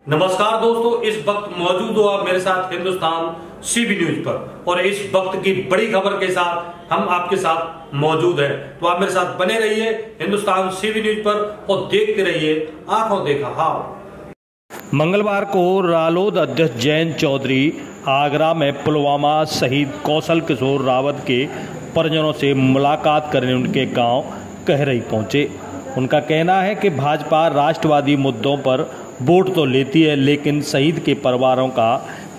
नमस्कार दोस्तों, इस वक्त मौजूद हो आप मेरे साथ हिंदुस्तान सीबी न्यूज पर और इस वक्त की बड़ी खबर के साथ हम आपके साथ मौजूद हैं। तो आप मेरे साथ बने रहिए हिंदुस्तान सीबी न्यूज पर और देखते रहिए आंखों देखा हाल। मंगलवार को रालोद अध्यक्ष जयंत चौधरी आगरा में पुलवामा शहीद कौशल किशोर रावत के परिजनों से मुलाकात करने उनके गांव कहरई पहुंचे। उनका कहना है कि भाजपा राष्ट्रवादी मुद्दों पर वोट तो लेती है लेकिन शहीद के परिवारों का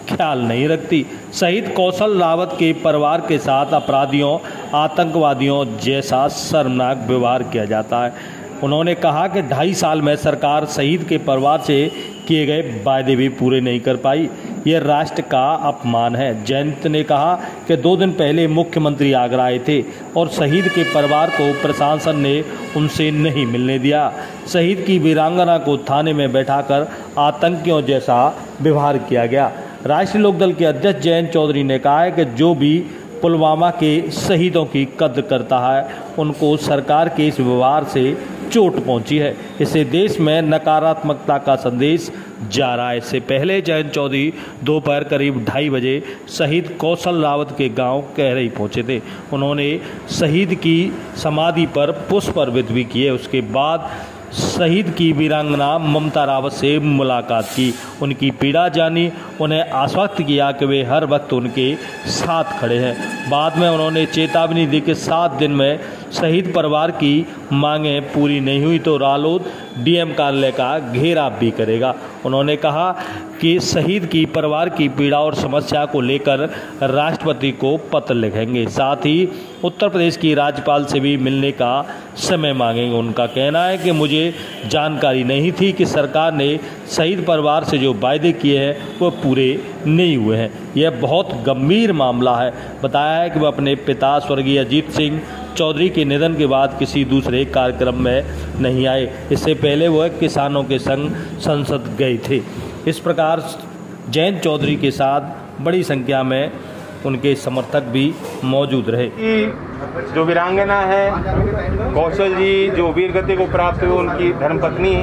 ख्याल नहीं रखती। शहीद कौशल रावत के परिवार के साथ अपराधियों, आतंकवादियों जैसा शर्मनाक व्यवहार किया जाता है। उन्होंने कहा कि 2.5 साल में सरकार शहीद के परिवार से किए गए वायदे भी पूरे नहीं कर पाई। ये राष्ट्र का अपमान है। जयंत ने कहा कि 2 दिन पहले मुख्यमंत्री आगरा आए थे और शहीद के परिवार को प्रशासन ने उनसे नहीं मिलने दिया। शहीद की वीरांगना को थाने में बैठाकर आतंकियों जैसा व्यवहार किया गया। राष्ट्रीय लोकदल के अध्यक्ष जयंत चौधरी ने कहा है कि जो भी पुलवामा के शहीदों की कद्र करता है उनको सरकार के इस व्यवहार से चोट पहुंची है। इससे देश में नकारात्मकता का संदेश जा रहा है। इससे पहले जयंत चौधरी दोपहर करीब 2:30 बजे शहीद कौशल रावत के गांव कहरई पहुंचे थे। उन्होंने शहीद की समाधि पर पुष्प अर्पित भी किए। उसके बाद शहीद की वीरांगना ममता रावत से मुलाकात की, उनकी पीड़ा जानी, उन्हें आश्वस्त किया कि वे हर वक्त उनके साथ खड़े हैं। बाद में उन्होंने चेतावनी दी कि 7 दिन में शहीद परिवार की मांगें पूरी नहीं हुई तो रालोद डीएम कार्यालय का घेराव भी करेगा। उन्होंने कहा कि शहीद की परिवार की पीड़ा और समस्या को लेकर राष्ट्रपति को पत्र लिखेंगे। साथ ही उत्तर प्रदेश की राज्यपाल से भी मिलने का समय मांगेंगे। उनका कहना है कि मुझे जानकारी नहीं थी कि सरकार ने शहीद परिवार से जो वायदे किए हैं वो पूरे नहीं हुए हैं। यह बहुत गंभीर मामला है। बताया है कि वह अपने पिता स्वर्गीय अजीत सिंह चौधरी के निधन के बाद किसी दूसरे कार्यक्रम में नहीं आए। इससे पहले वह किसानों के संग संसद गए थे। इस प्रकार जयंत चौधरी के साथ बड़ी संख्या में उनके समर्थक भी मौजूद रहे। जो वीरांगना है कौशल जी, जो वीर गति को प्राप्त हुए, उनकी धर्मपत्नी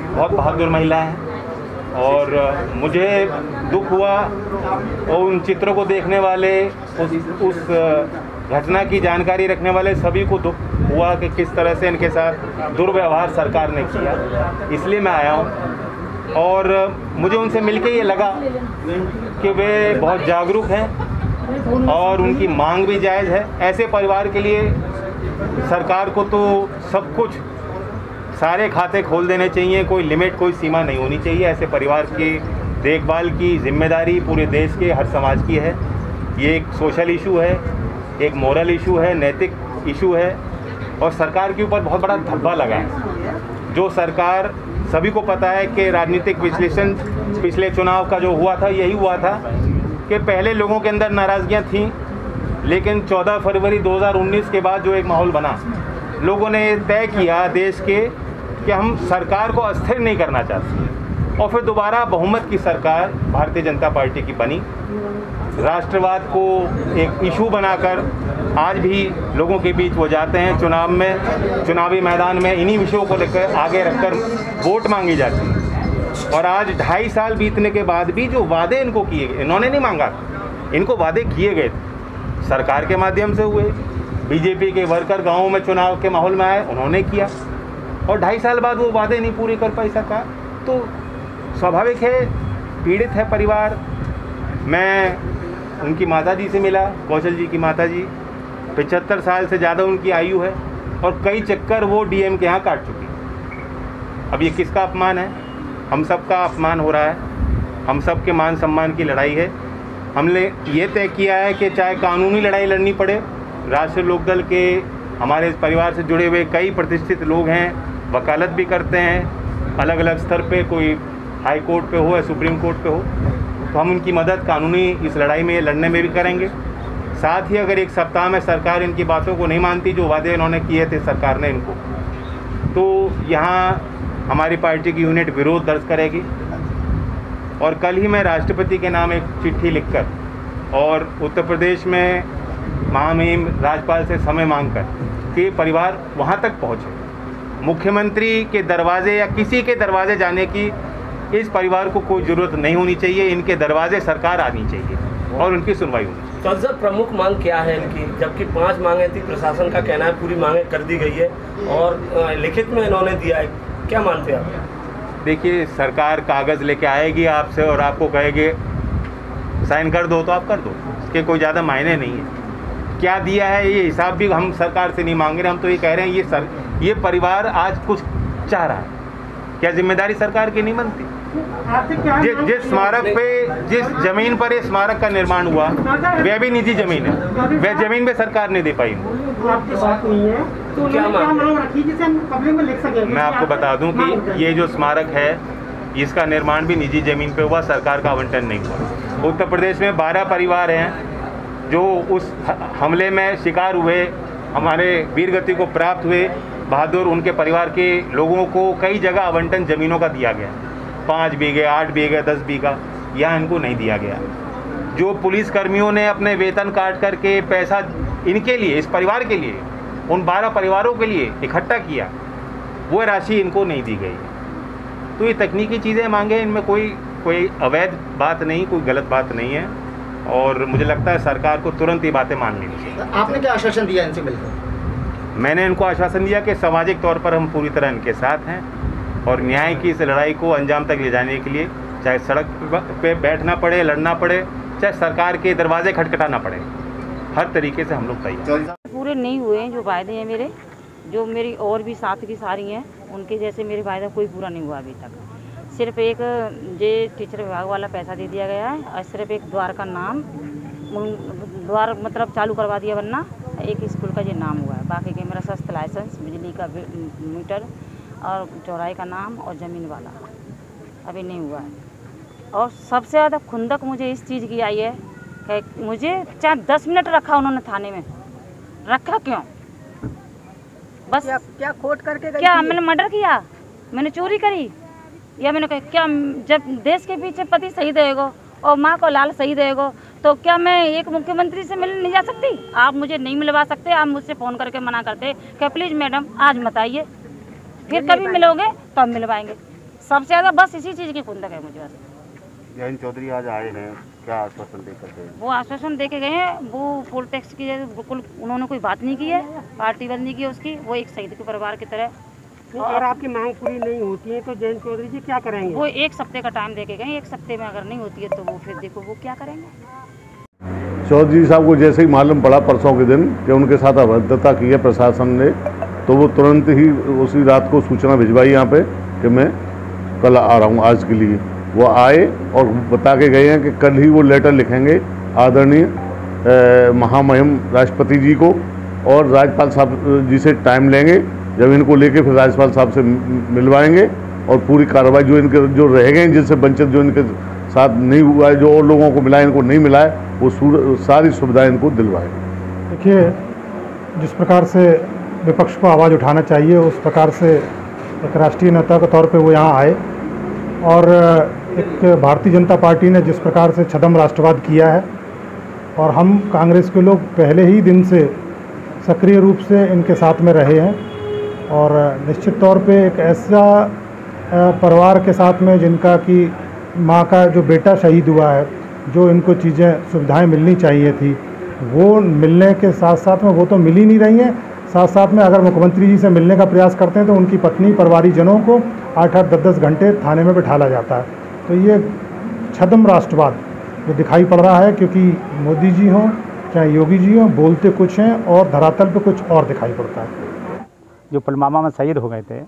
बहुत बहादुर महिला है और मुझे दुख हुआ और उन चित्रों को देखने वाले, उस घटना की जानकारी रखने वाले सभी को दुख हुआ कि किस तरह से इनके साथ दुर्व्यवहार सरकार ने किया। इसलिए मैं आया हूँ और मुझे उनसे मिलके ये लगा कि वे बहुत जागरूक हैं और उनकी मांग भी जायज़ है। ऐसे परिवार के लिए सरकार को तो सब कुछ, सारे खाते खोल देने चाहिए, कोई लिमिट, कोई सीमा नहीं होनी चाहिए। ऐसे परिवार की देखभाल की जिम्मेदारी पूरे देश के हर समाज की है। ये एक सोशल इशू है, एक मोरल इशू है, नैतिक इशू है और सरकार के ऊपर बहुत बड़ा धब्बा लगा है। जो सरकार, सभी को पता है कि राजनीतिक विश्लेषण पिछले चुनाव का जो हुआ था यही हुआ था कि पहले लोगों के अंदर नाराज़गियाँ थीं, लेकिन 14 फरवरी 2019 के बाद जो एक माहौल बना, लोगों ने तय किया देश के कि हम सरकार को अस्थिर नहीं करना चाहते और फिर दोबारा बहुमत की सरकार भारतीय जनता पार्टी की बनी। राष्ट्रवाद को एक इशू बनाकर आज भी लोगों के बीच वो जाते हैं, चुनावी मैदान में इन्हीं विषयों को लेकर आगे रखकर वोट मांगी जाती है। और आज 2.5 साल बीतने के बाद भी जो वादे इनको किए गए, इन्होंने नहीं मांगा, इनको वादे किए गए सरकार के माध्यम से हुए। बीजेपी के वर्कर गाँवों में चुनाव के माहौल में आए, उन्होंने किया और 2.5 साल बाद वो वादे नहीं पूरे कर पाई सरकार, तो स्वाभाविक है, पीड़ित है परिवार। मैं उनकी माताजी से मिला, कौशल जी की माताजी, 75 साल से ज़्यादा उनकी आयु है और कई चक्कर वो डीएम के यहाँ काट चुकी। अब ये किसका अपमान है? हम सब का अपमान हो रहा है। हम सब के मान सम्मान की लड़ाई है। हमने ये तय किया है कि चाहे कानूनी लड़ाई लड़नी पड़े, राष्ट्रीय लोकदल के हमारे इस परिवार से जुड़े हुए कई प्रतिष्ठित लोग हैं, वकालत भी करते हैं अलग अलग स्तर पे, कोई हाई कोर्ट पे हो या सुप्रीम कोर्ट पे हो, तो हम उनकी मदद कानूनी इस लड़ाई में लड़ने में भी करेंगे। साथ ही अगर 1 सप्ताह में सरकार इनकी बातों को नहीं मानती, जो वादे इन्होंने किए थे सरकार ने इनको, तो यहाँ हमारी पार्टी की यूनिट विरोध दर्ज करेगी। और कल ही मैं राष्ट्रपति के नाम एक चिट्ठी लिखकर और उत्तर प्रदेश में महामहिम राज्यपाल से समय मांगकर कि परिवार वहाँ तक पहुँचे। मुख्यमंत्री के दरवाजे या किसी के दरवाजे जाने की इस परिवार को कोई ज़रूरत नहीं होनी चाहिए, इनके दरवाजे सरकार आनी चाहिए और उनकी सुनवाई होनी चाहिए। तो सर प्रमुख मांग क्या है इनकी, जबकि 5 मांगें थी, प्रशासन का कहना है पूरी मांगें कर दी गई है और लिखित में इन्होंने दिया है, क्या मानते हैं आप? देखिए, सरकार कागज़ लेके आएगी आपसे और आपको कहेगी साइन कर दो तो आप कर दो, इसके कोई ज़्यादा मायने नहीं है। क्या दिया है ये हिसाब भी हम सरकार से नहीं मांग रहे, हम तो ये कह रहे हैं ये परिवार आज कुछ चाह रहा है, क्या जिम्मेदारी सरकार की नहीं बनती? जिस स्मारक पे, जिस जमीन पर ये स्मारक का निर्माण हुआ वह भी निजी जमीन है, वह जमीन भी सरकार ने दे पाई। तो क्या मांग रखी जिसे हम पब्लिक में लिख सकें? मैं आपको बता दूं कि ये जो स्मारक है इसका निर्माण भी निजी जमीन पे हुआ, सरकार का आवंटन नहीं हुआ। उत्तर प्रदेश में 12 परिवार हैं जो उस हमले में शिकार हुए, हमारे वीर गति को प्राप्त हुए बहादुर, उनके परिवार के लोगों को कई जगह आवंटन ज़मीनों का दिया गया, 5 बीघे, 8 बीघे, 10 बीघा, यहाँ इनको नहीं दिया गया। जो पुलिस कर्मियों ने अपने वेतन काट करके पैसा इनके लिए, इस परिवार के लिए, उन 12 परिवारों के लिए इकट्ठा किया, वो राशि इनको नहीं दी गई। तो ये तकनीकी चीज़ें मांगे, इनमें कोई अवैध बात नहीं, कोई गलत बात नहीं है और मुझे लगता है सरकार को तुरंत ये बातें मान लेनी चाहिए। आपने क्या आश्वासन दिया इनसे मिलकर? मैंने इनको आश्वासन दिया कि सामाजिक तौर पर हम पूरी तरह इनके साथ हैं और न्याय की इस लड़ाई को अंजाम तक ले जाने के लिए चाहे सड़क पे बैठना पड़े, लड़ना पड़े, चाहे सरकार के दरवाजे खटखटाना पड़े, हर तरीके से हम लोग तैयार। पूरे नहीं हुए हैं जो वायदे हैं मेरे, जो मेरी और भी साथ की सारी हैं उनके जैसे मेरे वायदा कोई पूरा नहीं हुआ अभी तक। सिर्फ एक जे टीचर विभाग वाला पैसा दे दिया गया है और सिर्फ एक द्वार का नाम, द्वार मतलब चालू करवा दिया बनना, एक स्कूल का ये नाम हुआ है। बाकी के मेरा सस्त लाइसेंस, बिजली का मीटर और चौराहे का नाम और ज़मीन वाला अभी नहीं हुआ है। और सबसे ज़्यादा खुंदक मुझे इस चीज़ की आई है कि मुझे चाहे 10 मिनट रखा उन्होंने थाने में, रखा क्यों? बस क्या खोट करके गई? क्या मैंने मर्डर किया, मैंने चोरी करी, या मैंने कहा क्या जब देश के पीछे पति शहीद होएगा और माँ को लाल शहीद होएगा तो क्या मैं एक मुख्यमंत्री से मिलने नहीं जा सकती? आप मुझे नहीं मिलवा सकते, आप मुझसे फ़ोन करके मना करते कि प्लीज़ मैडम आज मत आइए, फिर कभी मिलोगे तो हम मिलवाएंगे। सबसे ज़्यादा बस इसी चीज़ की खुंदक है मुझे। बस जयंत चौधरी आज आए हैं, क्या आश्वासन देकर गए? वो आश्वासन दे के गए हैं, वो पोल टैक्स की बिल्कुल उन्होंने कोई बात नहीं की है, पार्टी बंद नहीं की है उसकी, वो एक शहीद के परिवार की तरह। अगर आपकी मांग पूरी नहीं होती है तो जयंत चौधरी जी क्या करेंगे? वो 1 हफ्ते का टाइम दे के गए, 1 हफ्ते में अगर नहीं होती है तो वो फिर देखो वो क्या करेंगे। चौधरी साहब को जैसे ही मालूम पड़ा परसों के दिन कि उनके साथ अभद्रता की है प्रशासन ने, तो वो तुरंत ही उसी रात को सूचना भिजवाई यहाँ पे कि मैं कल आ रहा हूँ आज के लिए। वो आए और बता के गए हैं कि कल ही वो लेटर लिखेंगे आदरणीय महामहिम राष्ट्रपति जी को और राज्यपाल साहब जी से टाइम लेंगे, जब इनको लेके फिर राज्यपाल साहब से मिलवाएंगे और पूरी कार्रवाई जो इनके जो रह गए जिनसे वंचित, जो इनके साथ नहीं हुआ है, जो और लोगों को मिला है इनको नहीं मिला है, वो सारी सुविधाएं इनको दिलवाएंगे। देखिए, जिस प्रकार से विपक्ष को आवाज़ उठाना चाहिए उस प्रकार से एक राष्ट्रीय नेता के तौर पे वो यहाँ आए और एक भारतीय जनता पार्टी ने जिस प्रकार से छद्म राष्ट्रवाद किया है और हम कांग्रेस के लोग पहले ही दिन से सक्रिय रूप से इनके साथ में रहे हैं और निश्चित तौर पे एक ऐसा परिवार के साथ में जिनका कि माँ का जो बेटा शहीद हुआ है, जो इनको चीज़ें सुविधाएं मिलनी चाहिए थी वो मिलने के साथ साथ में वो तो मिल ही नहीं रही हैं। साथ साथ में अगर मुख्यमंत्री जी से मिलने का प्रयास करते हैं तो उनकी पत्नी परिवारीजनों को 8-8, 10-10 घंटे थाने में बिठाला जाता है। तो ये छद्म राष्ट्रवाद जो दिखाई पड़ रहा है, क्योंकि मोदी जी हों चाहे योगी जी हों, बोलते कुछ हैं और धरातल पे कुछ और दिखाई पड़ता है। जो पुलवामा में शहीद हो गए थे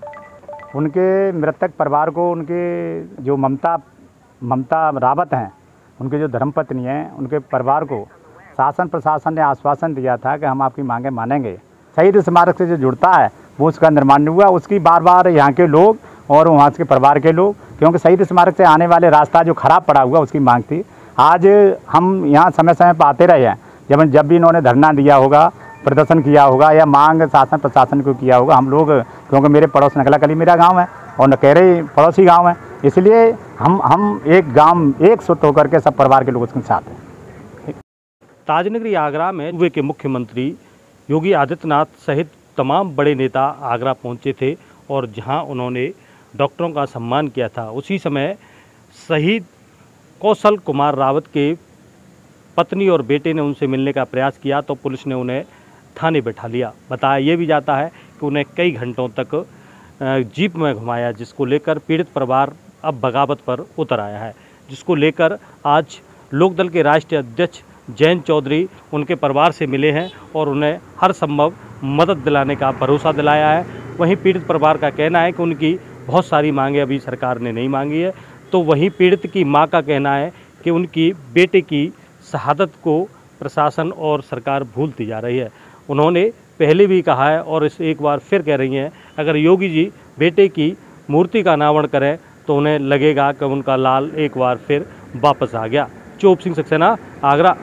उनके मृतक परिवार को, उनके जो ममता रावत हैं, उनके जो धर्मपत्नी हैं, उनके परिवार को शासन प्रशासन ने आश्वासन दिया था कि हम आपकी मांगें मानेंगे। शहीद स्मारक से जो जुड़ता है वो उसका निर्माण नहीं हुआ, उसकी बार बार यहाँ के लोग और वहाँ के परिवार के लोग, क्योंकि शहीद स्मारक से आने वाले रास्ता जो खराब पड़ा हुआ उसकी मांग थी। आज हम यहाँ समय समय पर आते रहे हैं, जब भी इन्होंने धरना दिया होगा, प्रदर्शन किया होगा या मांग शासन प्रशासन को किया होगा, हम लोग, क्योंकि मेरे पड़ोस नकलाकली मेरा गांव है और नकेरे पड़ोसी गांव है, इसलिए हम एक गांव एक सुत होकर के सब परिवार के लोग उसके साथ हैं। ताजनगरी आगरा में सूबे के मुख्यमंत्री योगी आदित्यनाथ सहित तमाम बड़े नेता आगरा पहुंचे थे और जहां उन्होंने डॉक्टरों का सम्मान किया था, उसी समय शहीद कौशल कुमार रावत के पत्नी और बेटे ने उनसे मिलने का प्रयास किया तो पुलिस ने उन्हें थाने बैठा लिया। बताया ये भी जाता है कि उन्हें कई घंटों तक जीप में घुमाया, जिसको लेकर पीड़ित परिवार अब बगावत पर उतर आया है, जिसको लेकर आज लोकदल के राष्ट्रीय अध्यक्ष जयंत चौधरी उनके परिवार से मिले हैं और उन्हें हर संभव मदद दिलाने का भरोसा दिलाया है। वहीं पीड़ित परिवार का कहना है कि उनकी बहुत सारी मांगें अभी सरकार ने नहीं मांगी है, तो वहीं पीड़ित की मां का कहना है कि उनकी बेटे की शहादत को प्रशासन और सरकार भूलती जा रही है। उन्होंने पहले भी कहा है और इस एक बार फिर कह रही हैं, अगर योगी जी बेटे की मूर्ति का अनावरण करें तो उन्हें लगेगा कि उनका लाल एक बार फिर वापस आ गया। चोप सिंह सक्सेना, आगरा।